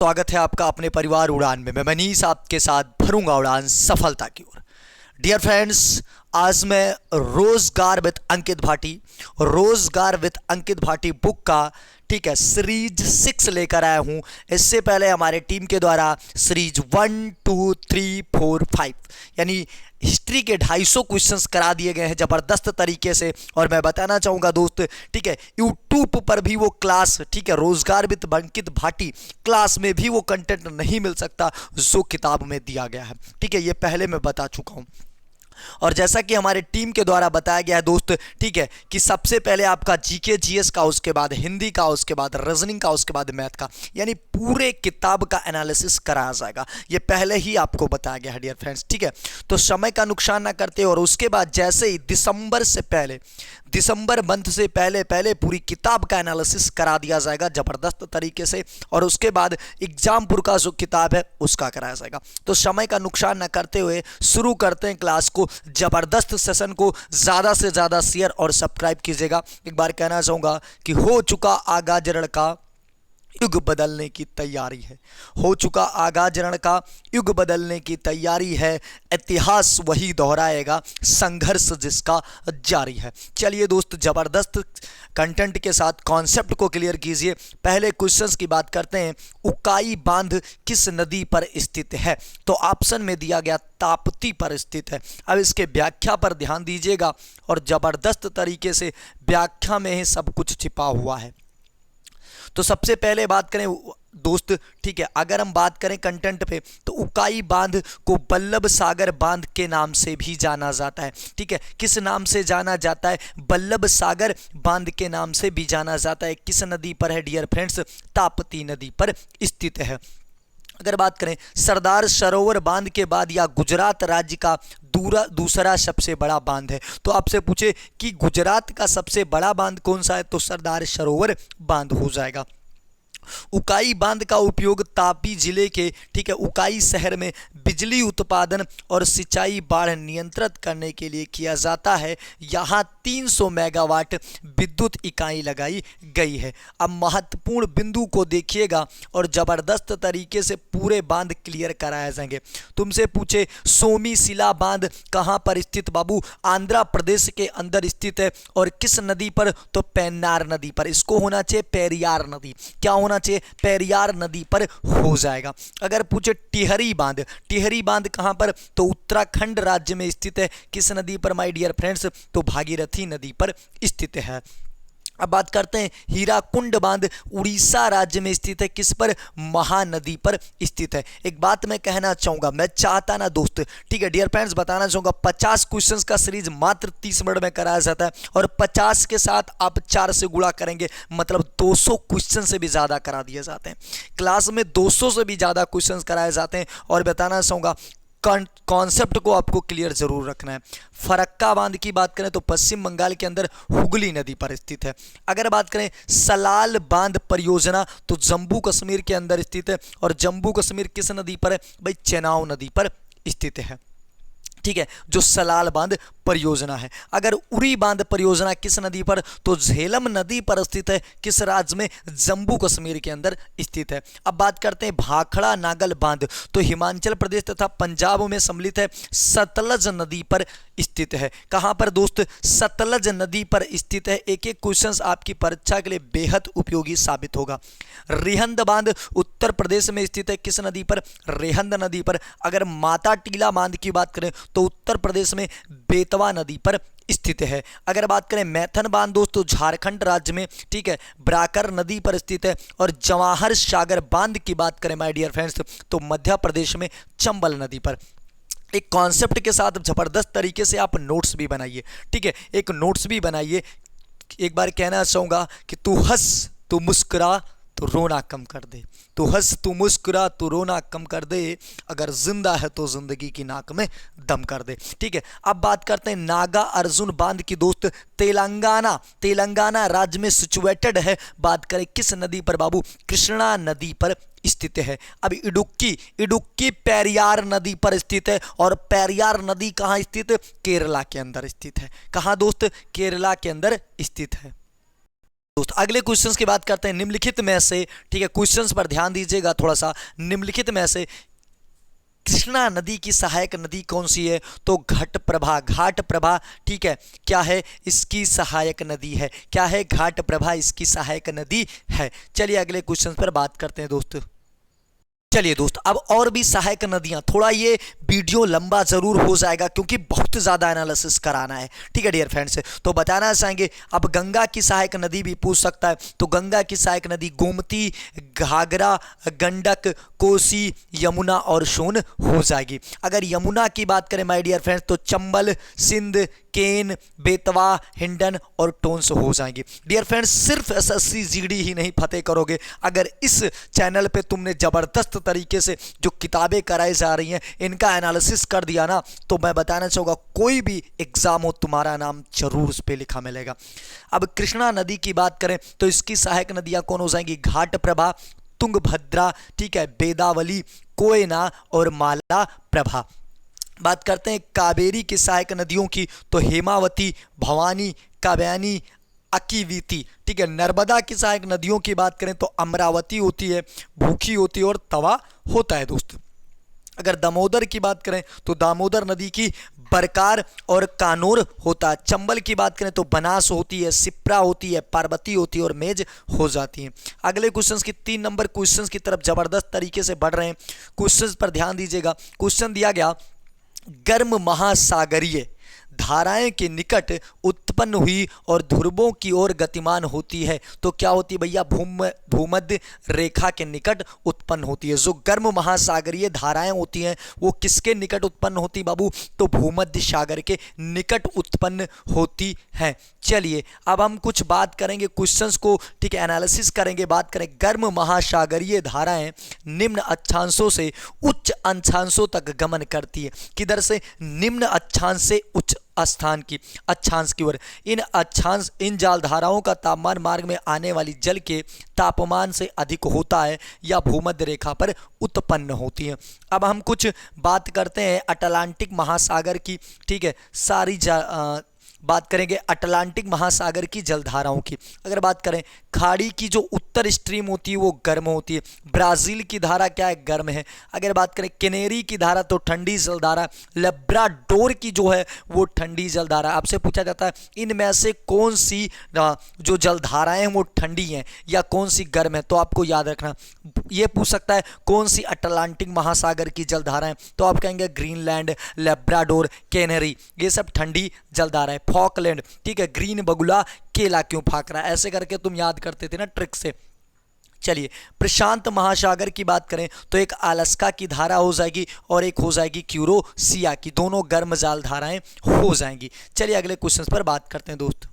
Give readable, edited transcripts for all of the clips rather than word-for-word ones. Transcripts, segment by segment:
स्वागत है आपका अपने परिवार उड़ान में। मैं मनीष आपके साथ भरूंगा उड़ान सफलता की ओर। डियर फ्रेंड्स, आज मैं रोजगार विद अंकित भाटी बुक का सीरीज 6 लेकर आया हूं। इससे पहले हमारे टीम के द्वारा सीरीज 1, 2, 3, 4, 5 यानी हिस्ट्री के 250 क्वेश्चंस करा दिए गए हैं जबरदस्त तरीके से। और मैं बताना चाहूंगा दोस्त, यूट्यूब पर भी वो क्लास, रोजगार विद अंकित भाटी क्लास में भी वो कंटेंट नहीं मिल सकता जो किताब में दिया गया है। ये पहले मैं बता चुका हूं। और जैसा कि हमारे टीम के द्वारा बताया गया है दोस्त, कि सबसे पहले आपका जीके जीएस का, उसके बाद हिंदी का, उसके बाद रीजनिंग का, उसके बाद मैथ का, यानी पूरे किताब का एनालिसिस कराया जाएगा। ये पहले ही आपको बताया गया है डियर फ्रेंड्स। तो समय का नुकसान ना करते और उसके बाद जैसे ही दिसंबर मंथ से पहले पूरी किताब का एनालिसिस करा दिया जाएगा जबरदस्त तरीके से। और उसके बाद एग्जामपुर का जो किताब है उसका कराया जाएगा। तो समय का नुकसान ना करते हुए शुरू करते हैं क्लास को। जबरदस्त सेशन को ज़्यादा से ज़्यादा शेयर और सब्सक्राइब कीजिएगा। एक बार कहना चाहूँगा कि हो चुका आगाज रण का युग बदलने की तैयारी है। हो चुका आगाज रण का युग बदलने की तैयारी है। इतिहास वही दोहराएगा, संघर्ष जिसका जारी है। चलिए दोस्त, जबरदस्त कंटेंट के साथ कॉन्सेप्ट को क्लियर कीजिए। पहले क्वेश्चंस की बात करते हैं। उकाई बांध किस नदी पर स्थित है? तो ऑप्शन में दिया गया ताप्ती पर स्थित है। अब इसके व्याख्या पर ध्यान दीजिएगा और जबरदस्त तरीके से व्याख्या में ही सब कुछ छिपा हुआ है। तो सबसे पहले बात करें दोस्त, अगर हम बात करें कंटेंट पे, तो उकाई बांध को बल्लभ सागर बांध के नाम से भी जाना जाता है। किस नाम से जाना जाता है? बल्लभ सागर बांध के नाम से भी जाना जाता है। किस नदी पर है डियर फ्रेंड्स? ताप्ती नदी पर स्थित है। अगर बात करें सरदार सरोवर बांध के बाद या गुजरात राज्य का दूसरा सबसे बड़ा बांध है, तो आपसे पूछे कि गुजरात का सबसे बड़ा बांध कौन सा है, तो सरदार सरोवर बांध हो जाएगा। उकाई बांध का उपयोग तापी जिले के उकाई शहर में बिजली उत्पादन और सिंचाई बाढ़ नियंत्रित करने के लिए किया जाता है। यहाँ 300 मेगावाट विद्युत इकाई लगाई गई है। अब महत्वपूर्ण बिंदु को देखिएगा और जबरदस्त तरीके से पूरे बांध क्लियर कराए जाएंगे। तुमसे पूछे सोमीशिला बांध कहाँ पर स्थित? बाबू, आंध्र प्रदेश के अंदर स्थित है। और किस नदी पर? तो पेन्नार नदी पर। इसको होना चाहिए पेरियार नदी। क्या होना चाहिए? पेरियार नदी पर हो जाएगा। अगर पूछे टिहरी बांध कहां पर? तो उत्तराखंड राज्य में स्थित है। किस नदी पर माय डियर फ्रेंड्स? तो भागीरथी नदी पर स्थित है। अब बात करते हैं हीराकुंड बांध उड़ीसा राज्य में स्थित है। किस पर? महानदी पर स्थित है। एक बात मैं कहना चाहूंगा, मैं चाहता ना दोस्त, डियर फ्रेंड्स, बताना चाहूंगा 50 क्वेश्चंस का सीरीज मात्र 30 मिनट में कराया जाता है। और 50 के साथ आप 4 से गुणा करेंगे, मतलब 200 क्वेश्चन से भी ज्यादा करा दिए जाते हैं। क्लास में 200 से भी ज्यादा क्वेश्चन कराए जाते हैं। और बताना चाहूंगा कॉन्सेप्ट को आपको क्लियर जरूर रखना है। फरक्का बांध की बात करें तो पश्चिम बंगाल के अंदर हुगली नदी पर स्थित है। अगर बात करें सलाल बांध परियोजना, तो जम्मू कश्मीर के अंदर स्थित है। और जम्मू कश्मीर किस नदी पर है? भाई, चेनाब नदी पर स्थित है। जो सलाल बांध परियोजना है। अगर उरी बांध परियोजना किस नदी पर? तो झेलम नदी पर स्थित है। किस राज्य में? जम्मू कश्मीर के अंदर स्थित है। अब बात करते हैं भाखड़ा नागल बांध, तो हिमाचल प्रदेश तथा पंजाब में सम्मिलित है। सतलज नदी पर स्थित है। कहां पर दोस्त? सतलज नदी पर स्थित है। एक एक क्वेश्चन आपकी परीक्षा के लिए बेहद उपयोगी साबित होगा। रिहंद बांध उत्तर प्रदेश में स्थित है। किस नदी पर? रेहंद नदी पर। अगर माता टीला बांध की बात करें तो उत्तर प्रदेश में बेतवा नदी पर स्थित है। अगर बात करें मैथन बांध दोस्तों, झारखंड राज्य में ब्राकर नदी पर स्थित है। और जवाहर सागर बांध की बात करें माय डियर फ्रेंड्स, तो मध्य प्रदेश में चंबल नदी पर। एक कॉन्सेप्ट के साथ जबरदस्त तरीके से आप नोट्स भी बनाइए। एक नोट्स भी बनाइए। एक बार कहना चाहूंगा कि तू हंस तू मुस्कुरा तो रोना कम कर दे। तू हंस तू मुस्कुरा तो रोना कम कर दे। अगर जिंदा है तो जिंदगी की नाक में दम कर दे। अब बात करते हैं नागा अर्जुन बांध की दोस्त। तेलंगाना राज्य में सिचुएटेड है। बात करें किस नदी पर? बाबू, कृष्णा नदी पर स्थित है। अब इडुक्की पेरियार नदी पर स्थित है। और पेरियार नदी कहाँ स्थित? केरला के अंदर स्थित है। कहाँ दोस्त? केरला के अंदर स्थित है। दोस्त अगले क्वेश्चंस की बात करते हैं। निम्नलिखित में से, ठीक है, क्वेश्चंस पर ध्यान दीजिएगा थोड़ा सा। निम्नलिखित में से कृष्णा नदी की सहायक नदी कौन सी है? तो घटप्रभा, घाटप्रभा, ठीक है, क्या है? इसकी सहायक नदी है। क्या है? घाटप्रभा इसकी सहायक नदी है। चलिए अगले क्वेश्चन पर बात करते हैं दोस्त। चलिए दोस्त अब और भी सहायक नदियां, थोड़ा ये वीडियो लंबा जरूर हो जाएगा क्योंकि बहुत ज़्यादा एनालिसिस कराना है, ठीक है डियर फ्रेंड्स। तो बताना चाहेंगे, अब गंगा की सहायक नदी भी पूछ सकता है, तो गंगा की सहायक नदी गोमती, घाघरा, गंडक, कोसी, यमुना और सोन हो जाएगी। अगर यमुना की बात करें माय डियर फ्रेंड्स तो चंबल, सिंध, केन, बेतवा, हिंडन और टोंस हो जाएंगी। डियर फ्रेंड्स सिर्फ एसएससी जीडी ही नहीं फतेह करोगे, अगर इस चैनल पे तुमने ज़बरदस्त तरीके से जो किताबें कराई जा रही हैं इनका एनालिसिस कर दिया ना, तो मैं बताना चाहूँगा कोई भी एग्जाम हो तुम्हारा नाम जरूर उस पर लिखा मिलेगा। अब कृष्णा नदी की बात करें तो इसकी सहायक नदियाँ कौन हो जाएंगी? घाटप्रभा, तुंगभद्रा, ठीक है, बेदावली, कोयना और माला प्रभा। बात करते हैं कावेरी की सहायक नदियों की, तो हेमावती, भवानी, काव्यानी, अकीवीती, ठीक है। नर्मदा की सहायक नदियों की बात करें तो अमरावती होती है, भूखी होती है और तवा होता है दोस्त। अगर दामोदर की बात करें तो दामोदर नदी की बरकार और कानोर होता है। चंबल की बात करें तो बनास होती है, सिप्रा होती है, पार्वती होती है और मेज हो जाती है। अगले क्वेश्चंस की 3 नंबर क्वेश्चंस की तरफ जबरदस्त तरीके से बढ़ रहे हैं। क्वेश्चंस पर ध्यान दीजिएगा। क्वेश्चन दिया गया, गर्म महासागरीय धाराएं के निकट उत्पन्न हुई और ध्रुवों की ओर गतिमान होती है, तो क्या होती है भैया? भूमध्य रेखा के निकट उत्पन्न होती है। जो गर्म महासागरीय धाराएं होती हैं वो किसके निकट उत्पन्न होती बाबू? तो भूमध्य सागर के निकट उत्पन्न होती हैं। चलिए अब हम कुछ बात करेंगे क्वेश्चंस को, ठीक है, एनालिसिस करेंगे। बात करें गर्म महासागरीय धाराएं निम्न अक्षांशों से उच्च अक्षांशों तक गमन करती है। किधर से? निम्न अक्षांश से उच्च स्थान की अक्षांश की ओर। इन जलधाराओं का तापमान मार्ग में आने वाली जल के तापमान से अधिक होता है या भूमध्य रेखा पर उत्पन्न होती है। अब हम कुछ बात करते हैं अटलांटिक महासागर की, ठीक है, बात करेंगे अटलांटिक महासागर की जलधाराओं की। अगर बात करें खाड़ी की जो उत्तर स्ट्रीम होती है वो गर्म होती है। ब्राज़ील की धारा क्या है? गर्म है। अगर बात करें कैनेरी की धारा तो ठंडी जलधारा। लब्राडोर की जो है वो ठंडी जलधारा। आपसे पूछा जाता है इनमें से कौन सी जो जलधाराएं हैं वो ठंडी हैं या कौन सी गर्म है, तो आपको याद रखना ये पूछ सकता है कौन सी अटलांटिक महासागर की जलधाराएं, तो आप कहेंगे ग्रीनलैंड, लैब्राडोर, कैनरी, ये सब ठंडी जलधाराएं। फॉकलैंड, ठीक है, ग्रीन बगुला केला क्यों फाक रहा है, ऐसे करके तुम याद करते थे ना ट्रिक से। चलिए प्रशांत महासागर की बात करें तो एक अलास्का की धारा हो जाएगी और एक हो जाएगी क्यूरोसिया की, दोनों गर्म जल धाराएं हो जाएंगी। चलिए अगले क्वेश्चन पर बात करते हैं दोस्त।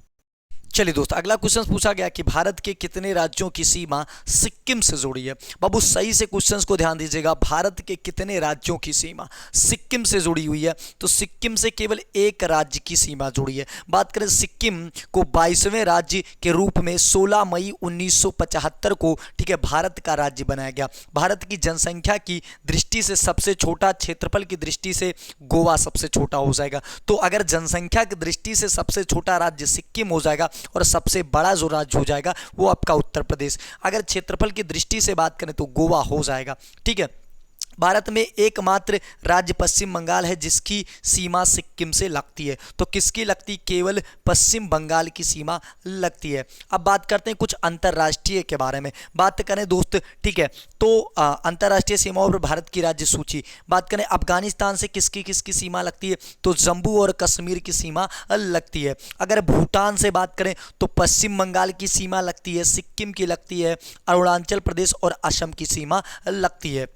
चलिए दोस्त अगला क्वेश्चन पूछा गया कि भारत के कितने राज्यों की सीमा सिक्किम से जुड़ी है। बाबू सही से क्वेश्चंस को ध्यान दीजिएगा। भारत के कितने राज्यों की सीमा सिक्किम से जुड़ी हुई है, तो सिक्किम से केवल एक राज्य की सीमा जुड़ी है। बात करें सिक्किम को 22वें राज्य के रूप में 16 मई 1975 को, ठीक है, भारत का राज्य बनाया गया। भारत की जनसंख्या की दृष्टि से सबसे छोटा, क्षेत्रफल की दृष्टि से गोवा सबसे छोटा हो जाएगा। तो अगर जनसंख्या की दृष्टि से सबसे छोटा राज्य सिक्किम हो जाएगा और सबसे बड़ा जो राज्य हो जाएगा वो आपका उत्तर प्रदेश। अगर क्षेत्रफल की दृष्टि से बात करें तो गोवा हो जाएगा, ठीक है। भारत में एकमात्र राज्य पश्चिम बंगाल है जिसकी सीमा सिक्किम से लगती है, तो किसकी लगती? केवल पश्चिम बंगाल की सीमा लगती है। अब बात करते हैं कुछ अंतर्राष्ट्रीय के बारे में, बात करें दोस्त, ठीक है, तो अंतर्राष्ट्रीय सीमाओं पर भारत की राज्य सूची। बात करें अफगानिस्तान से किसकी किसकी सीमा लगती है, तो जम्मू और कश्मीर की सीमा लगती है। अगर भूटान से बात करें तो पश्चिम बंगाल की सीमा लगती है, सिक्किम की लगती है, अरुणाचल प्रदेश और असम की सीमा लगती है।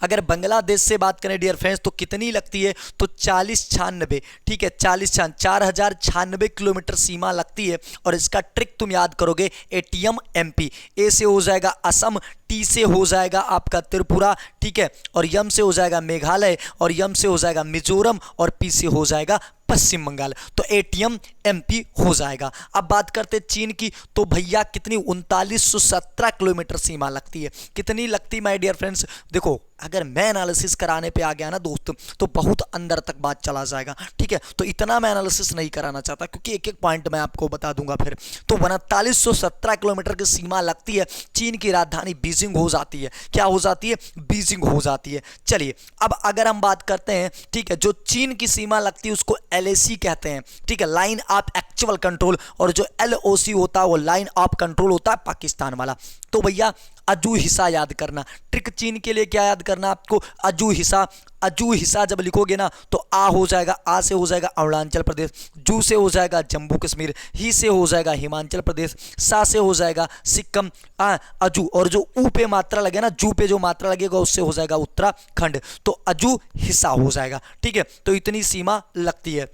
अगर बांग्लादेश से बात करें डियर फ्रेंड्स तो कितनी लगती है, तो 4096, ठीक है, 4096 किलोमीटर सीमा लगती है। और इसका ट्रिक तुम याद करोगे, एटीएम एमपी, ए से हो जाएगा असम, टी से हो जाएगा आपका त्रिपुरा, ठीक है, और यम से हो जाएगा मेघालय, और यम से हो जाएगा मिजोरम, और पी से हो जाएगा पश्चिम बंगाल, तो एटीएम एमपी हो जाएगा। अब बात करते चीन की, तो भैया कितनी 3917 किलोमीटर सीमा लगती है। कितनी लगती माय डियर फ्रेंड्स? देखो अगर मैं एनालिसिस कराने पे आ गया ना दोस्त तो बहुत अंदर तक बात चला जाएगा, ठीक है। तो इतना मैं एनालिसिस नहीं कराना चाहता, क्योंकि एक एक पॉइंट मैं आपको बता दूंगा फिर। तो 3917 किलोमीटर की सीमा लगती है, चीन की राजधानी बीजिंग हो जाती है। क्या हो जाती है? बीजिंग हो जाती है। चलिए अब अगर हम बात करते हैं, ठीक है, जो चीन की सीमा लगती है उसको LAC कहते हैं, ठीक है, लाइन ऑफ एक्चुअल कंट्रोल, और जो LOC होता है वो लाइन ऑफ कंट्रोल होता है पाकिस्तान वाला। तो भैया अजू हिस्सा याद करना, ट्रिक चीन के लिए क्या याद करना आपको? अजू हिस्सा। अजू हिस्सा जब लिखोगे ना तो आ हो जाएगा, आ से हो जाएगा अरुणाचल प्रदेश, जू से हो जाएगा जम्मू कश्मीर, ही से हो जाएगा हिमाचल प्रदेश, सा से हो जाएगा सिक्किम, अजू, और जो ऊ पे मात्रा लगे ना, जू पे जो मात्रा लगेगा उससे हो जाएगा उत्तराखंड। तो अजू हिस्सा हो जाएगा, ठीक है। तो इतनी सीमा लगती है।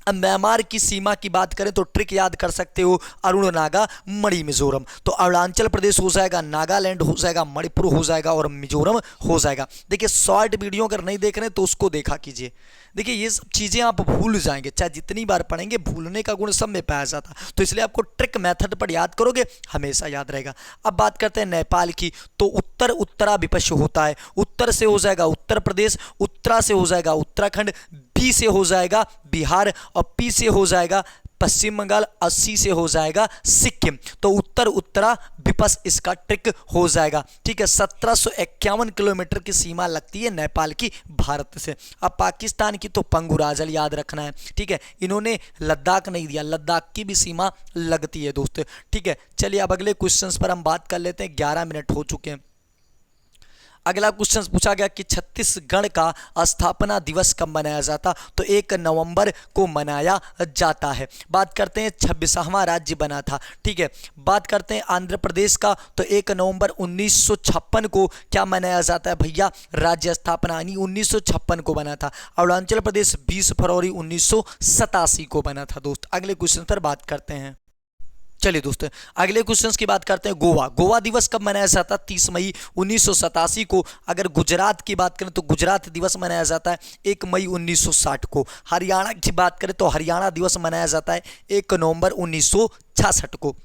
अब म्यांमार की सीमा की बात करें तो ट्रिक याद कर सकते हो, अरुण नागा मणि मिजोरम। तो अरुणाचल प्रदेश हो जाएगा, नागालैंड हो जाएगा, मणिपुर हो जाएगा और मिजोरम हो जाएगा। देखिए शॉर्ट वीडियो अगर नहीं देख रहे तो उसको देखा कीजिए। देखिए ये सब चीज़ें आप भूल जाएंगे, चाहे जितनी बार पढ़ेंगे भूलने का गुण सब में पाया जाता, तो इसलिए आपको ट्रिक मेथड पर याद करोगे हमेशा याद रहेगा। अब बात करते हैं नेपाल की, तो उत्तर उत्तरा विपक्ष होता है, उत्तर से हो जाएगा उत्तर प्रदेश, उत्तरा से हो जाएगा उत्तराखंड, बी से हो जाएगा बिहार, और पी से हो जाएगा पश्चिम बंगाल, 80 से हो जाएगा सिक्किम। तो उत्तर उत्तरा विपक्ष इसका ट्रिक हो जाएगा, ठीक है। 1751 किलोमीटर की सीमा लगती है नेपाल की भारत से। अब पाकिस्तान की तो पंगुराजल याद रखना है, ठीक है, इन्होंने लद्दाख नहीं दिया, लद्दाख की भी सीमा लगती है दोस्त, ठीक है। चलिए अब अगले क्वेश्चंस पर हम बात कर लेते हैं, 11 मिनट हो चुके हैं। अगला क्वेश्चन पूछा गया कि छत्तीसगढ़ का स्थापना दिवस कब मनाया जाता? तो 1 नवंबर को मनाया जाता है। बात करते हैं 26वां राज्य बना था, ठीक है। बात करते हैं आंध्र प्रदेश का, तो 1 नवंबर 1956 को क्या मनाया जाता है भैया? राज्य स्थापना, यानी 1956 को बना था। अरुणाचल प्रदेश 20 फरवरी 1987 को बना था दोस्त। अगले क्वेश्चन पर बात करते हैं। चलिए दोस्तों अगले क्वेश्चंस की बात करते हैं। गोवा, गोवा दिवस कब मनाया जाता? 30 मई 1987 को। अगर गुजरात की बात करें तो गुजरात दिवस मनाया जाता है 1 मई 1960 को। हरियाणा की बात करें तो हरियाणा दिवस मनाया जाता है 1 नवंबर 1966 को,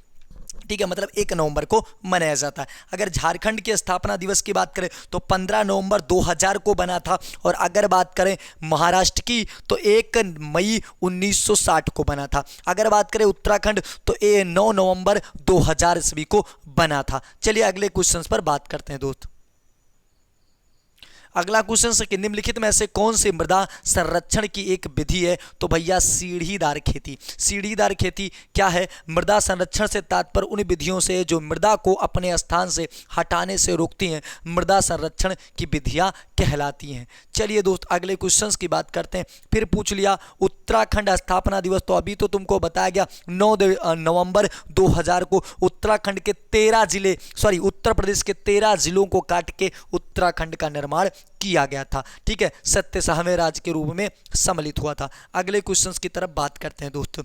ठीक है, मतलब 1 नवंबर को मनाया जाता है। अगर झारखंड के स्थापना दिवस की बात करें तो 15 नवंबर 2000 को बना था। और अगर बात करें महाराष्ट्र की तो 1 मई 1960 को बना था। अगर बात करें उत्तराखंड तो 9 नवंबर 2000 ईस्वी को बना था। चलिए अगले क्वेश्चन पर बात करते हैं दोस्त। अगला क्वेश्चन है कि निम्नलिखित में से कौन सी मृदा संरक्षण की एक विधि है? तो भैया सीढ़ीदार खेती। सीढ़ीदार खेती क्या है? मृदा संरक्षण से तात्पर्य उन विधियों से जो मृदा को अपने स्थान से हटाने से रोकती हैं, मृदा संरक्षण की विधियां कहलाती हैं। चलिए दोस्त अगले क्वेश्चंस की बात करते हैं। फिर पूछ लिया उत्तराखंड स्थापना दिवस, तो अभी तो तुमको बताया गया 9 नवंबर 2000 को उत्तराखंड के 13 जिले, उत्तर प्रदेश के 13 जिलों को काट के उत्तराखंड का निर्माण किया गया था, ठीक है, सत्य राज्य के रूप में सम्मिलित हुआ था। अगले क्वेश्चंस की तरफ बात करते हैं दोस्तों।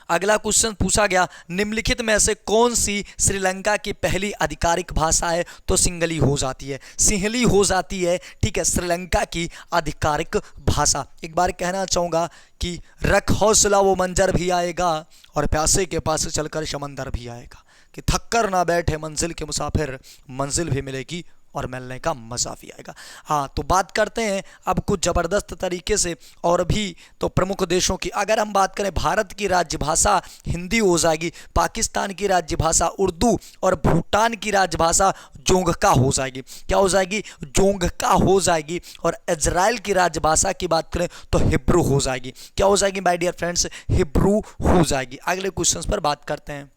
अगला क्वेश्चन पूछा गया निम्नलिखित में से कौन सी श्रीलंका की पहली आधिकारिक भाषा है? तो सिंहली हो जाती है, सिंहली हो जाती है, ठीक है, श्रीलंका की आधिकारिक भाषा। एक बार कहना चाहूँगा कि रख हौसला वो मंजर भी आएगा और प्यासे के पास चलकर समंदर भी आएगा, कि थक कर ना बैठे मंजिल के मुसाफिर, मंजिल भी मिलेगी और मिलने का मजा भी आएगा। हाँ तो बात करते हैं अब कुछ ज़बरदस्त तरीके से और भी तो प्रमुख देशों की। अगर हम बात करें भारत की राजभाषा हिंदी हो जाएगी, पाकिस्तान की राजभाषा उर्दू और भूटान की राजभाषा जोंगका हो जाएगी। क्या हो जाएगी? जोंगका हो जाएगी। और इजराइल की राजभाषा की बात करें तो हिब्रू हो जाएगी। क्या हो जाएगी माय डियर फ्रेंड्स? हिब्रू हो जाएगी। अगले क्वेश्चन पर बात करते हैं,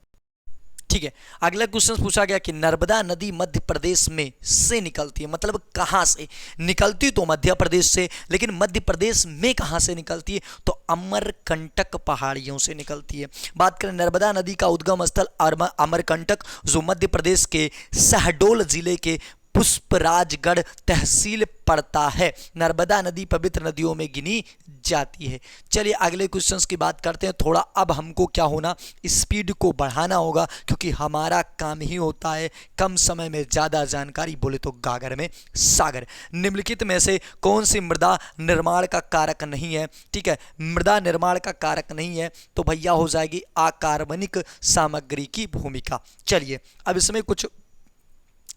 ठीक है। अगला क्वेश्चन पूछा गया कि नर्मदा नदी मध्य प्रदेश में से निकलती है, मतलब कहां से निकलती? तो मध्य प्रदेश से, लेकिन मध्य प्रदेश में कहां से निकलती है? तो अमरकंटक पहाड़ियों से निकलती है। बात करें नर्मदा नदी का उद्गम स्थल अमरकंटक, जो मध्य प्रदेश के शहडोल जिले के पुष्पराजगढ़ तहसील पड़ता है। नर्मदा नदी पवित्र नदियों में गिनी जाती है। चलिए अगले क्वेश्चंस की बात करते हैं। थोड़ा अब हमको क्या होना, स्पीड को बढ़ाना होगा, क्योंकि हमारा काम ही होता है कम समय में ज़्यादा जानकारी, बोले तो गागर में सागर। निम्नलिखित में से कौन सी मृदा निर्माण का कारक नहीं है? ठीक है, मृदा निर्माण का कारक नहीं है तो भैया हो जाएगी अकार्बनिक सामग्री की भूमिका। चलिए अब इसमें कुछ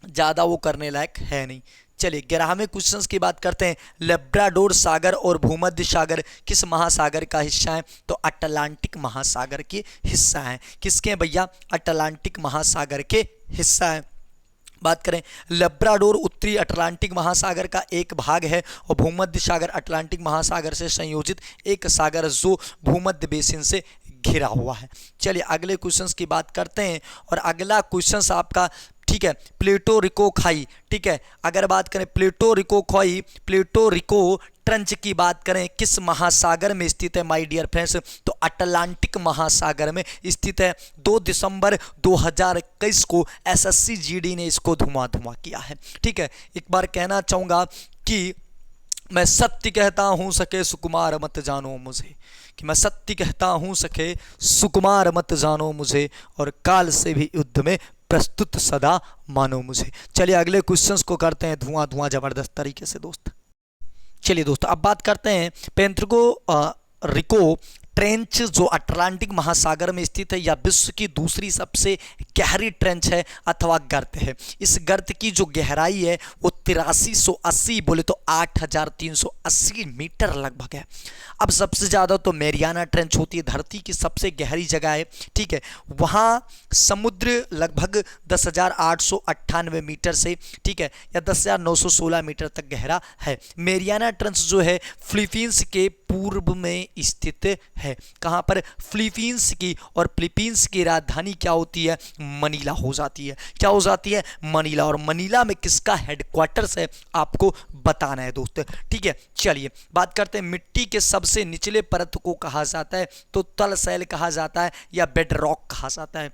ज़्यादा वो करने लायक है नहीं। चलिए 11वें क्वेश्चन की बात करते हैं। लेब्राडोर सागर और भूमध्य सागर किस महासागर का हिस्सा है? तो अटलांटिक महासागर के हिस्सा है। किसके हैं भैया? अटलांटिक महासागर के हिस्सा है। बात करें, लेब्राडोर उत्तरी अटलांटिक महासागर का एक भाग है और भूमध्य सागर अटलांटिक महासागर से संयोजित एक सागर जो भूमध्य बेसिन से घिरा हुआ है। चलिए अगले क्वेश्चंस की बात करते हैं और अगला क्वेश्चंस आपका, ठीक है, प्लेटो रिको खाई, ठीक है। अगर बात करें प्लेटो रिको खाई, प्लेटो रिको ट्रंच की बात करें किस महासागर में स्थित है माय डियर फ्रेंड्स? तो अटलांटिक महासागर में स्थित है। 2 दिसंबर 2021 को एसएससी जीडी ने इसको धुआं किया है, ठीक है। एक बार कहना चाहूँगा कि मैं सत्य कहता हूँ सके सुकुमार मत जानो मुझे, कि मैं सत्य कहता हूँ सके सुकुमार मत जानो मुझे, और काल से भी युद्ध में प्रस्तुत सदा मानो मुझे। चलिए अगले क्वेश्चंस को करते हैं धुआं जबरदस्त तरीके से दोस्त। चलिए दोस्तों अब बात करते हैं पेंथ्रिको रिको ट्रेंच जो अटलांटिक महासागर में स्थित है या विश्व की दूसरी सबसे गहरी ट्रेंच है अथवा गर्त है। इस गर्त की जो गहराई है वो 8380 बोले तो 8380 मीटर लगभग है। अब सबसे ज़्यादा तो मैरियाना ट्रेंच होती है, धरती की सबसे गहरी जगह है, ठीक है। वहाँ समुद्र लगभग 10,898 मीटर से, ठीक है, या 10,916 मीटर तक गहरा है। मैरियाना ट्रेंच जो है फिलीपींस के पूर्व में स्थित है। कहां पर? फिलीपींस की, और फिलीपींस की राजधानी क्या होती है? मनीला हो जाती है। क्या हो जाती है? मनीला। और मनीला में किसका हेडक्वार्टर्स है आपको बताना है दोस्त, ठीक है। चलिए बात करते हैं मिट्टी के सबसे निचले परत को कहा जाता है तो तलशैल कहा जाता है या बेड रॉक कहा जाता है।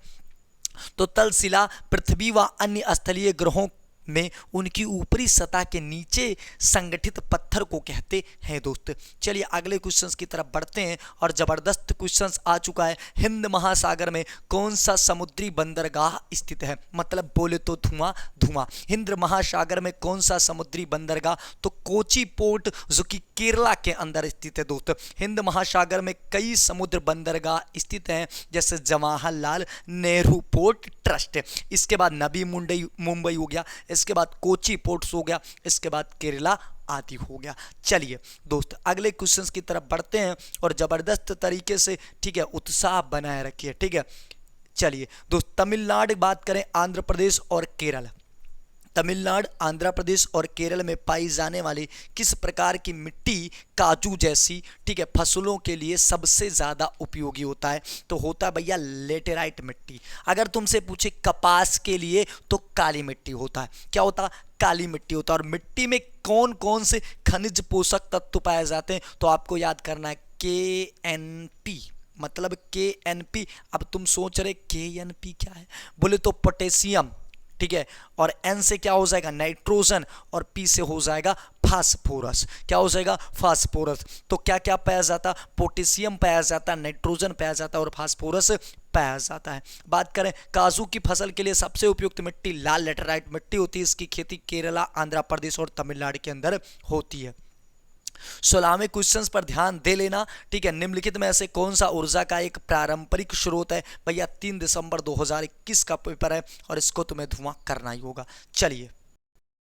तो तलशिला पृथ्वी व अन्य स्थलीय ग्रहों में उनकी ऊपरी सतह के नीचे संगठित पत्थर को कहते हैं दोस्त। चलिए अगले क्वेश्चंस की तरफ बढ़ते हैं और जबरदस्त क्वेश्चंस आ चुका है। हिंद महासागर में कौन सा समुद्री बंदरगाह स्थित है? मतलब बोले तो धुआं। हिंद महासागर में कौन सा समुद्री बंदरगाह? तो कोची पोर्ट जो कि केरला के अंदर स्थित है दोस्त। हिंद महासागर में कई समुद्र बंदरगाह स्थित हैं जैसे जवाहरलाल नेहरू पोर्ट ट्रस्ट, इसके बाद नवी मुंबई हो गया, इसके बाद कोची पोर्ट्स हो गया, इसके बाद केरला आदि हो गया। चलिए दोस्त अगले क्वेश्चंस की तरफ बढ़ते हैं और जबरदस्त तरीके से, ठीक है, उत्साह बनाए रखिए, ठीक है। चलिए दोस्त तमिलनाडु बात करें, आंध्र प्रदेश और केरल। तमिलनाडु, आंध्र प्रदेश और केरल में पाई जाने वाली किस प्रकार की मिट्टी काजू जैसी, ठीक है, फसलों के लिए सबसे ज़्यादा उपयोगी होता है? तो होता है भैया लेटेराइट मिट्टी। अगर तुमसे पूछे कपास के लिए तो काली मिट्टी होता है। क्या होता है? काली मिट्टी होता है। और मिट्टी में कौन कौन से खनिज पोषक तत्व पाए जाते हैं? तो आपको याद करना है KNP, मतलब KNP। अब तुम सोच रहे KNP क्या है? बोले तो पोटेशियम, ठीक है, और N से क्या हो जाएगा? नाइट्रोजन, और P से हो जाएगा फास्फोरस। क्या हो जाएगा? फास्फोरस। तो क्या क्या पाया जाता? पोटेशियम पाया जाता, नाइट्रोजन पाया जाता और फास्फोरस पाया जाता है। बात करें काजू की फसल के लिए सबसे उपयुक्त मिट्टी लाल लेटेराइट मिट्टी होती है। इसकी खेती केरला, आंध्र प्रदेश और तमिलनाडु के अंदर होती है। 16वें क्वेश्चंस पर ध्यान दे लेना, ठीक है। निम्नलिखित में ऐसे कौन सा ऊर्जा का एक पारंपरिक स्रोत है? भैया 3 दिसंबर 2021 का पेपर है और इसको तुम्हें धुआं करना ही होगा। चलिए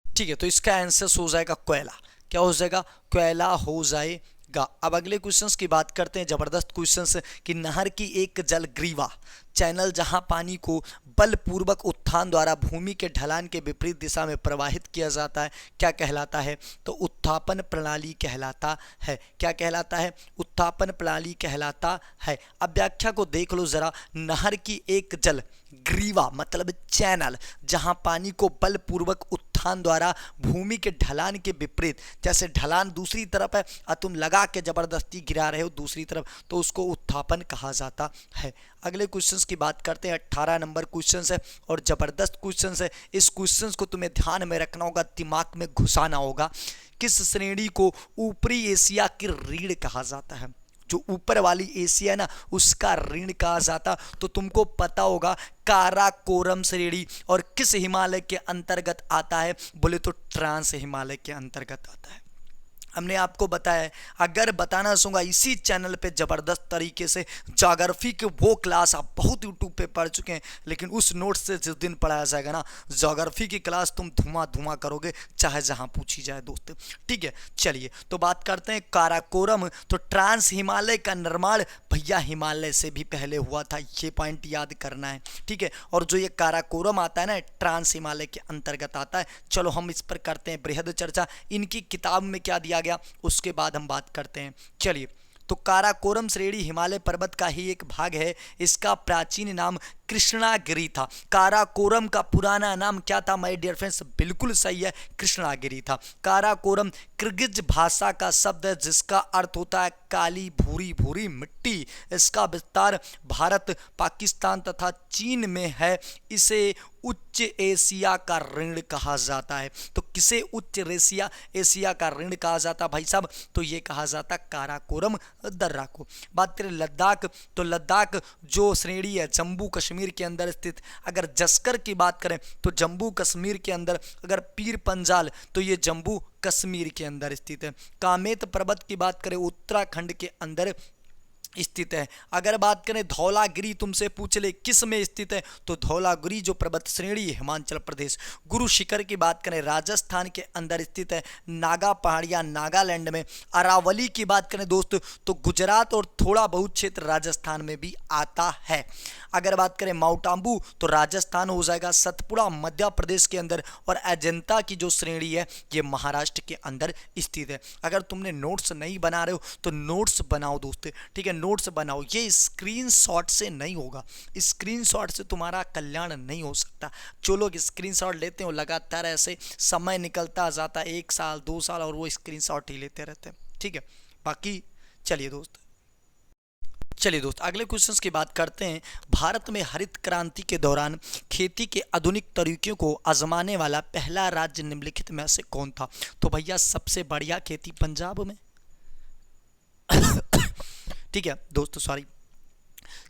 ठीक है, तो इसका आंसर हो जाएगा कोयला। क्या हो जाएगा? कोयला हो जाएगा। अब अगले क्वेश्चंस की बात करते हैं, जबरदस्त क्वेश्चंस कि नहर की एक जलग्रीवा चैनल जहां पानी को बलपूर्वक उत्थान द्वारा भूमि के ढलान के विपरीत दिशा में प्रवाहित किया जाता है, क्या कहलाता है? तो उत्थापन प्रणाली कहलाता है। क्या कहलाता है? उत्थापन प्रणाली कहलाता है। अब व्याख्या को देख लो जरा। नहर की एक जल ग्रीवा मतलब चैनल जहां पानी को बलपूर्वक उत्थान द्वारा भूमि के ढलान के विपरीत, जैसे ढलान दूसरी तरफ है और तुम लगा के जबरदस्ती गिरा रहे हो दूसरी तरफ, तो उसको उत्थापन कहा जाता है। अगले क्वेश्चंस की बात करते हैं। 18 नंबर क्वेश्चंस है और जबरदस्त क्वेश्चंस है। इस क्वेश्चंस को तुम्हें ध्यान में रखना होगा, दिमाग में घुसाना होगा। किस श्रेणी को ऊपरी एशिया की रीढ़ कहा जाता है? जो ऊपर वाली एशिया है ना, उसका ऋण कहा जाता। तो तुमको पता होगा काराकोरम श्रेणी, और किस हिमालय के अंतर्गत आता है? बोले तो ट्रांस हिमालय के अंतर्गत आता है। हमने आपको बताया है। अगर बताना चाहूँगा इसी चैनल पे ज़बरदस्त तरीके से ज्योग्राफी के वो क्लास आप बहुत यूट्यूब पे पढ़ चुके हैं, लेकिन उस नोट से जिस दिन पढ़ाया जाएगा ना ज्योग्राफी की क्लास, तुम धुआं धुआं करोगे चाहे जहाँ पूछी जाए दोस्त। ठीक है, चलिए तो बात करते हैं काराकोरम। तो ट्रांस हिमालय का निर्माण भैया हिमालय से भी पहले हुआ था, ये पॉइंट याद करना है। ठीक है, और जो ये काराकोरम आता है ना ट्रांस हिमालय के अंतर्गत आता है। चलो हम इस पर करते हैं बृहद चर्चा, इनकी किताब में क्या दिया गया उसके बाद हम बात करते हैं। चलिए, तो काराकोरम श्रेणी हिमालय पर्वत का ही एक भाग है। इसका प्राचीन नाम कृष्णागिरी था। काराकोरम का पुराना नाम क्या था माय डियर फ्रेंड्स? बिल्कुल सही है, कृष्णागिरी था। काराकोरम किर्गिज भाषा का शब्द है जिसका अर्थ होता है काली भूरी भूरी मिट्टी। इसका विस्तार भारत, पाकिस्तान तथा चीन में है। इसे उच्च एशिया का ऋण कहा जाता है। तो किसे उच्च एशिया का ऋण कहा जाता भाई साहब? तो ये कहा जाता काराकोरम दर्रा को। बात करें लद्दाख, तो लद्दाख जो श्रेणी है जम्मू कश्मीर के अंदर स्थित। अगर जस्कर की बात करें तो जम्मू कश्मीर के अंदर, अगर पीर पंजाल तो ये जम्मू कश्मीर के अंदर स्थित है। कामेत पर्वत की बात करें उत्तराखंड के अंदर स्थित है। अगर बात करें धौलागिरी, तुमसे पूछ ले किस में स्थित है, तो धौलागिरी जो पर्वत श्रेणी है हिमाचल प्रदेश। गुरु शिखर की बात करें राजस्थान के अंदर स्थित है, नागा पहाड़ियाँ नागालैंड में। अरावली की बात करें दोस्त तो गुजरात और थोड़ा बहुत क्षेत्र राजस्थान में भी आता है। अगर बात करें माउंट आबू तो राजस्थान हो जाएगा, सतपुड़ा मध्य प्रदेश के अंदर, और अजंता की जो श्रेणी है ये महाराष्ट्र के अंदर स्थित है। अगर तुमने नोट्स नहीं बना रहे हो तो नोट्स बनाओ दोस्त, ठीक है, नोट्स बनाओ। ये स्क्रीनशॉट से नहीं होगा, स्क्रीनशॉट से तुम्हारा कल्याण नहीं हो सकता। जो लोग स्क्रीनशॉट लेते हो लगातार ऐसे समय निकलता जाता है, 1 साल 2 साल, और वो स्क्रीनशॉट ही लेते रहते हैं। ठीक है, बाकी चलिए दोस्त अगले क्वेश्चंस की बात करते हैं। भारत में हरित क्रांति के दौरान खेती के आधुनिक तरीकों को आजमाने वाला पहला राज्य निम्नलिखित में से कौन था? तो भैया सबसे बढ़िया खेती पंजाब में। ठीक है दोस्तों, सॉरी,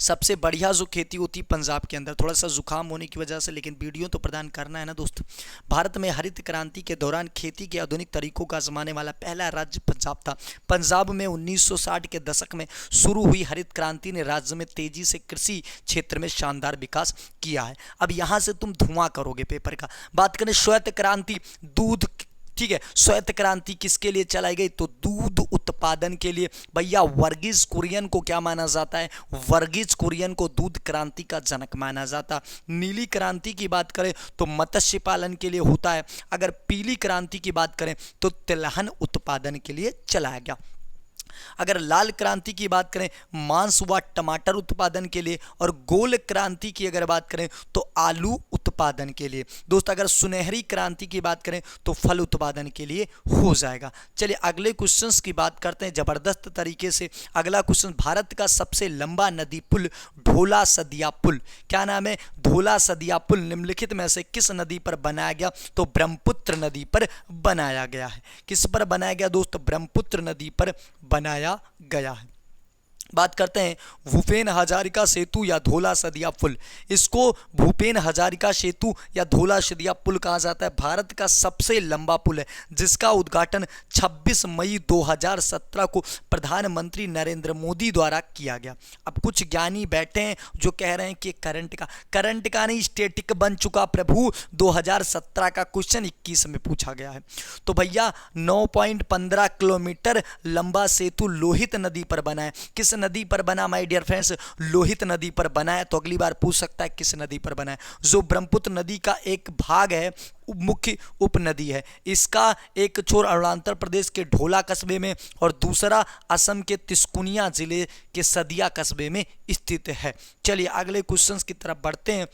सबसे बढ़िया जो खेती होती पंजाब के अंदर। थोड़ा सा जुकाम होने की वजह से, लेकिन वीडियो तो प्रदान करना है ना दोस्त। भारत में हरित क्रांति के दौरान खेती के आधुनिक तरीकों का आजमाने वाला पहला राज्य पंजाब था। पंजाब में 1960 के दशक में शुरू हुई हरित क्रांति ने राज्य में तेजी से कृषि क्षेत्र में शानदार विकास किया है। अब यहाँ से तुम धुआं करोगे पेपर का। बात करें श्वेत क्रांति, दूध, ठीक है, श्वेत क्रांति किसके लिए चलाई गई? तो दूध उत्पादन के लिए। भैया वर्गीज कुरियन को क्या माना जाता है? वर्गीज कुरियन को दूध क्रांति का जनक माना जाता। नीली क्रांति की बात करें तो मत्स्य पालन के लिए होता है। अगर पीली क्रांति की बात करें तो तिलहन उत्पादन के लिए चलाया गया। अगर लाल क्रांति की बात करें मांस व टमाटर उत्पादन के लिए, और गोल क्रांति की अगर बात करें तो आलू उत्पादन के लिए। दोस्त अगर सुनहरी क्रांति की बात करें तो फल उत्पादन के लिए हो जाएगा। चलिए अगले क्वेश्चंस की बात करते हैं जबरदस्त तरीके से। अगला क्वेश्चन, भारत का सबसे लंबा नदी पुल ढोला सदिया पुल, क्या नाम है? ढोला सदिया पुल निम्नलिखित में से किस नदी पर बनाया गया? तो ब्रह्मपुत्र नदी पर बनाया गया है। किस पर बनाया गया दोस्त? ब्रह्मपुत्र नदी पर बनाया गया है। बात करते हैं भूपेन हजारिका सेतु या ढोला सदिया पुल। इसको भूपेन हजारिका सेतु या ढोला सदिया पुल कहा जाता है। भारत का सबसे लंबा पुल है जिसका उद्घाटन 26 मई 2017 को प्रधानमंत्री नरेंद्र मोदी द्वारा किया गया। अब कुछ ज्ञानी बैठे हैं जो कह रहे हैं कि करंट का नहीं, स्टेटिक बन चुका प्रभु। 2017 का क्वेश्चन 21 में पूछा गया है। तो भैया 9.15 किलोमीटर लंबा सेतु लोहित नदी पर बना है। किस नदी पर बना माय डियर फ्रेंड्स? लोहित नदी पर बना है। तो अगली बार पूछ सकता है किस नदी पर बना है। जो ब्रह्मपुत्र नदी का एक भाग है, मुख्य उपनदी है। इसका एक छोर अरुणाचल प्रदेश के ढोला कस्बे में और दूसरा असम के तिस्कुनिया जिले के सदिया कस्बे में स्थित है। चलिए अगले क्वेश्चंस की तरफ बढ़ते हैं।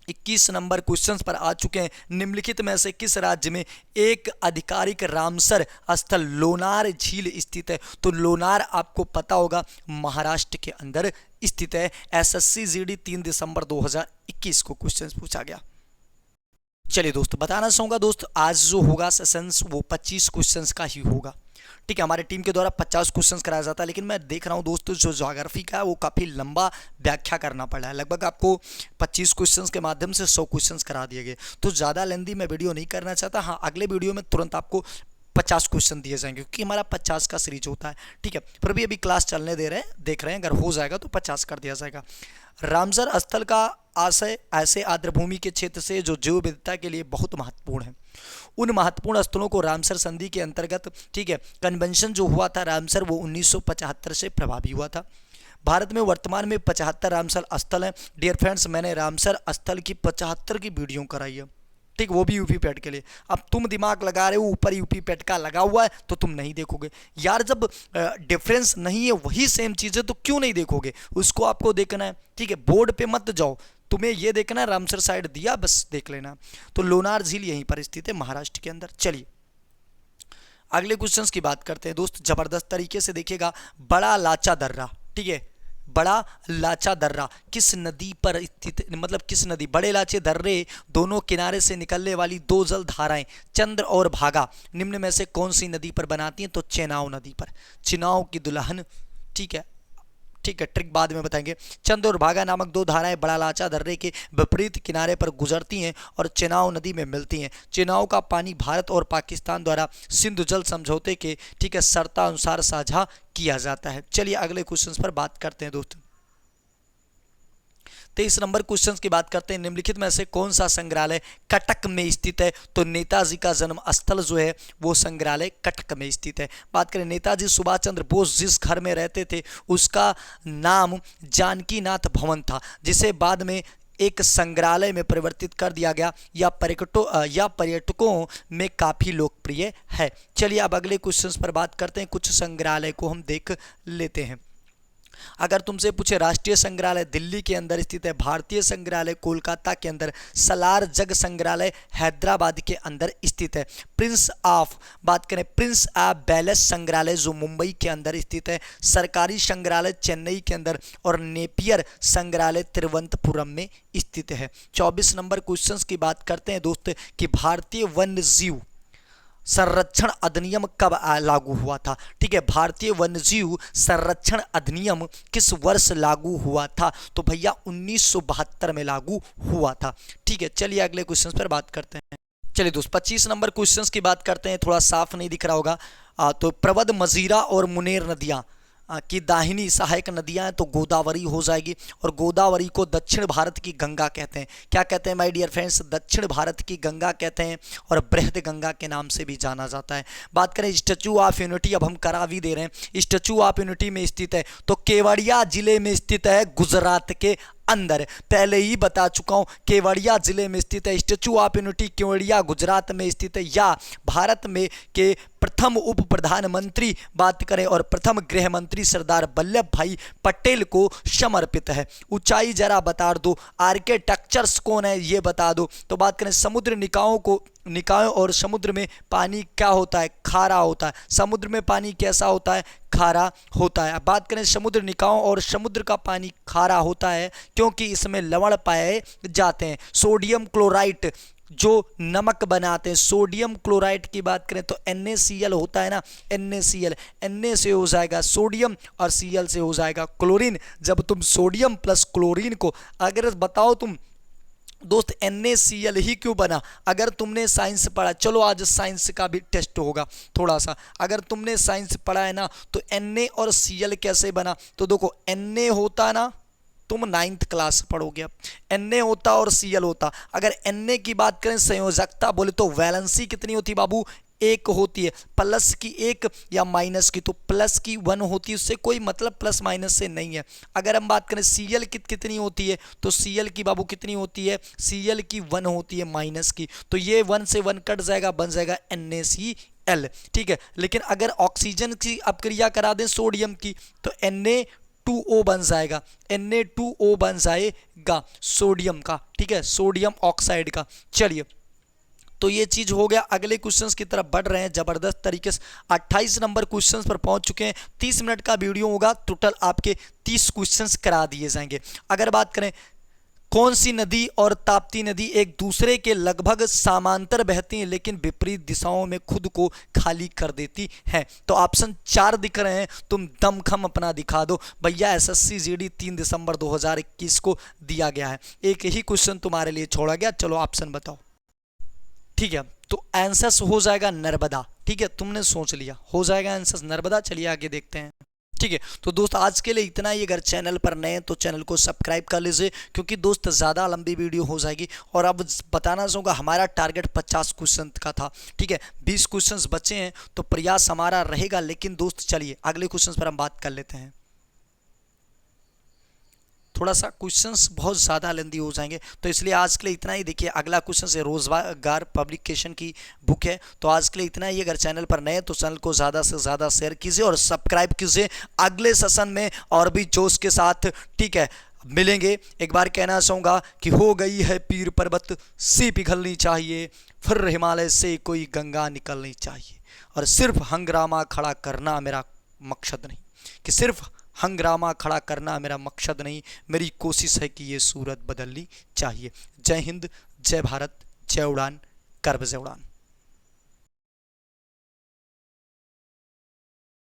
21 नंबर क्वेश्चंस पर आ चुके हैं। निम्नलिखित में से किस राज्य में एक आधिकारिक रामसर स्थल लोनार झील स्थित है? तो लोनार आपको पता होगा महाराष्ट्र के अंदर स्थित है। एसएससी जीडी 3 दिसंबर 2021 को क्वेश्चंस पूछा गया। चलिए दोस्त बताना चाहूँगा दोस्त, आज जो होगा सेशंस वो 25 क्वेश्चंस का ही होगा। ठीक है, हमारे टीम के द्वारा 50 क्वेश्चंस कराया जाता है, लेकिन मैं देख रहा हूँ दोस्तों जो ज्योग्राफी का है वो काफ़ी लंबा व्याख्या करना पड़ा है। लगभग आपको 25 क्वेश्चंस के माध्यम से 100 क्वेश्चंस करा दिए गए। तो ज़्यादा लेंदी मैं वीडियो नहीं करना चाहता। हाँ, अगले वीडियो में तुरंत आपको 50 क्वेश्चन दिए जाएंगे, क्योंकि हमारा 50 का सीरीज होता है, ठीक है। फिर भी अभी क्लास चलने दे रहे हैं, देख रहे हैं, अगर हो जाएगा तो 50 कर दिया जाएगा। रामसर स्थल का आशय ऐसे आर्द्रभूमि के क्षेत्र से जो जैव विविधता के लिए बहुत महत्वपूर्ण है। उन महत्वपूर्ण स्थलों को रामसर संधि के अंतर्गत, ठीक है, कन्वेंशन जो हुआ था रामसर, वो 1975 से प्रभावी हुआ था। भारत में वर्तमान में 75 रामसर स्थल हैं। डियर फ्रेंड्स, मैंने रामसर स्थल की 75 की वीडियो कराई है, ठीक, वो भी यूपी पैट के लिए। अब तुम दिमाग लगा रहे हो ऊपर यूपी पैट का लगा हुआ है तो तुम नहीं देखोगे यार, जब डिफरेंस नहीं है, वही सेम चीज़ है, तो क्यों नहीं देखोगे, उसको आपको देखना है, ठीक है। बोर्ड पे मत जाओ, तुम्हें ये देखना है रामसर साइड दिया, बस देख लेना। तो लोनार झील यहीं पर स्थित है, महाराष्ट्र के अंदर। चलिए अगले क्वेश्चंस की बात करते हैं दोस्त, जबरदस्त तरीके से देखिएगा। बड़ा लाचा दर्रा, ठीक है, बड़ा लाचा दर्रा किस नदी पर स्थित, मतलब किस नदी, बड़े लाचे दर्रे दोनों किनारे से निकलने वाली दो जल धाराएं चंद्र और भागा निम्न में से कौन सी नदी पर बनाती हैं? तो चेनाब नदी पर। चेनाब की दुल्हन, ठीक है, ठीक है, ट्रिक बाद में बताएंगे। चंद्र और भागा नामक दो धाराएं बड़ा लाचा दर्रे के विपरीत किनारे पर गुजरती हैं और चेनाब नदी में मिलती हैं। चेनाब का पानी भारत और पाकिस्तान द्वारा सिंधु जल समझौते के, ठीक है, शर्त अनुसार साझा किया जाता है। चलिए अगले क्वेश्चन पर बात करते हैं दोस्तों। 23 नंबर क्वेश्चन की बात करते हैं। निम्नलिखित में से कौन सा संग्रहालय कटक में स्थित है? तो नेताजी का जन्म स्थल जो है वो संग्रहालय कटक में स्थित है। बात करें नेताजी सुभाष चंद्र बोस जिस घर में रहते थे उसका नाम जानकीनाथ भवन था, जिसे बाद में एक संग्रहालय में परिवर्तित कर दिया गया। या पर्यटकों में काफ़ी लोकप्रिय है। चलिए अब अगले क्वेश्चन पर बात करते हैं। कुछ संग्रहालय को हम देख लेते हैं। अगर तुमसे पूछे राष्ट्रीय संग्रहालय दिल्ली के अंदर स्थित है, भारतीय संग्रहालय कोलकाता के अंदर, सलार जंग संग्रहालय हैदराबाद के अंदर स्थित है, बात करें प्रिंस ऑफ वेल्स संग्रहालय जो मुंबई के अंदर स्थित है, सरकारी संग्रहालय चेन्नई के अंदर, और नेपियर संग्रहालय तिरुवनंतपुरम में स्थित है। 24 नंबर क्वेश्चन की बात करते हैं दोस्त कि भारतीय वन्य जीव संरक्षण अधिनियम कब लागू हुआ था? ठीक है, भारतीय वन्यजीव संरक्षण अधिनियम किस वर्ष लागू हुआ था? तो भैया 1972 में लागू हुआ था। ठीक है, चलिए अगले क्वेश्चन पर बात करते हैं। चलिए दोस्त 25 नंबर क्वेश्चन की बात करते हैं। थोड़ा साफ नहीं दिख रहा होगा। तो प्रवद, मजीरा और मुनेर नदियाँ की दाहिनी सहायक नदियां हैं तो गोदावरी हो जाएगी, और गोदावरी को दक्षिण भारत की गंगा कहते हैं। क्या कहते हैं माय डियर फ्रेंड्स? दक्षिण भारत की गंगा कहते हैं, और बृहद गंगा के नाम से भी जाना जाता है। बात करें स्टैचू ऑफ यूनिटी, अब हम करा भी दे रहे हैं। स्टैचू ऑफ यूनिटी में स्थित है तो केवड़िया जिले में स्थित है, गुजरात के अंदर। पहले ही बता चुका हूं, केवड़िया जिले में स्थित है statue of unity. Kevadia Gujarat में स्थित है। या भारत में के प्रथम उप प्रधानमंत्री बात करें और प्रथम गृह मंत्री सरदार वल्लभ भाई पटेल को समर्पित है। ऊंचाई जरा बता दो, आर्किटेक्चर्स कौन है ये बता दो। तो बात करें समुद्र निकायों और समुद्र में पानी क्या होता है? खारा होता है। समुद्र में पानी कैसा होता है? खारा होता है। बात करें समुद्र निकायों और समुद्र का पानी खारा होता है क्योंकि इसमें लवण पाए जाते हैं। सोडियम क्लोराइड जो नमक बनाते हैं, सोडियम क्लोराइड की बात करें तो NaCl होता है ना, NaCl, Na से हो जाएगा सोडियम और Cl से हो जाएगा क्लोरीन। जब तुम सोडियम प्लस क्लोरीन को अगर बताओ तुम दोस्त NaCl ही क्यों बना, अगर तुमने साइंस पढ़ा, चलो आज साइंस का भी टेस्ट होगा थोड़ा सा। अगर तुमने साइंस पढ़ा है ना तो Na और Cl कैसे बना? तो देखो Na होता ना, तुम 9th क्लास पढ़ोगे, अब Na होता और Cl होता। अगर Na की बात करें संयोजकता बोले तो वैलेंसी कितनी होती बाबू? 1 होती है। प्लस की 1 या माइनस की, तो प्लस की 1 होती है, उससे कोई मतलब प्लस माइनस से नहीं है। अगर हम बात करें Cl की कितनी होती है तो Cl की बाबू कितनी होती है? Cl की 1 होती है माइनस की, तो ये 1 से 1 कट जाएगा, बन जाएगा NaCl। ठीक है, लेकिन अगर ऑक्सीजन की अपक्रिया करा दें सोडियम की तो Na2O बन जाएगा, Na2O बन जाएगा सोडियम का, ठीक है, सोडियम ऑक्साइड का। चलिए तो ये चीज हो गया। अगले क्वेश्चंस की तरफ बढ़ रहे हैं जबरदस्त तरीके से। 28 नंबर क्वेश्चंस पर पहुंच चुके हैं। 30 मिनट का वीडियो होगा, टोटल आपके 30 क्वेश्चंस करा दिए जाएंगे। अगर बात करें कौन सी नदी और ताप्ती नदी एक दूसरे के लगभग समांतर बहती हैं लेकिन विपरीत दिशाओं में खुद को खाली कर देती हैं? तो ऑप्शन 4 दिख रहे हैं, तुम दमखम अपना दिखा दो भैया। SSC GD 3 दिसंबर 2021 को दिया गया है। एक ही क्वेश्चन तुम्हारे लिए छोड़ा गया, चलो ऑप्शन बताओ। ठीक है, तो आंसर हो जाएगा नर्मदा। ठीक है, तुमने सोच लिया, हो जाएगा आंसर नर्मदा। चलिए आगे देखते हैं। ठीक है, तो दोस्त आज के लिए इतना ही। अगर चैनल पर नए हैं तो चैनल को सब्सक्राइब कर लीजिए, क्योंकि दोस्त ज़्यादा लंबी वीडियो हो जाएगी। और अब बताना चाहूँगा, हमारा टारगेट 50 क्वेश्चन का था। ठीक है, 20 क्वेश्चंस बचे हैं, तो प्रयास हमारा रहेगा। लेकिन दोस्त चलिए अगले क्वेश्चन पर हम बात कर लेते हैं। थोड़ा सा क्वेश्चंस बहुत ज़्यादा लेंदी हो जाएंगे, तो इसलिए आज के लिए इतना ही। देखिए अगला क्वेश्चन है, रोजगार पब्लिकेशन की बुक है। तो आज के लिए इतना ही। अगर चैनल पर नए तो चैनल को ज़्यादा से ज़्यादा शेयर कीजिए और सब्सक्राइब कीजिए। अगले सेशन में और भी जोश के साथ, ठीक है, मिलेंगे। एक बार कहना चाहूँगा कि हो गई है पीर पर्वत से पिघलनी चाहिए, फिर हिमालय से कोई गंगा निकलनी चाहिए। और सिर्फ हंगामा खड़ा करना मेरा मकसद नहीं, कि सिर्फ हंगामा खड़ा करना मेरा मकसद नहीं, मेरी कोशिश है कि ये सूरत बदलनी चाहिए। जय हिंद, जय भारत, जय उड़ान, कर बजे उड़ान।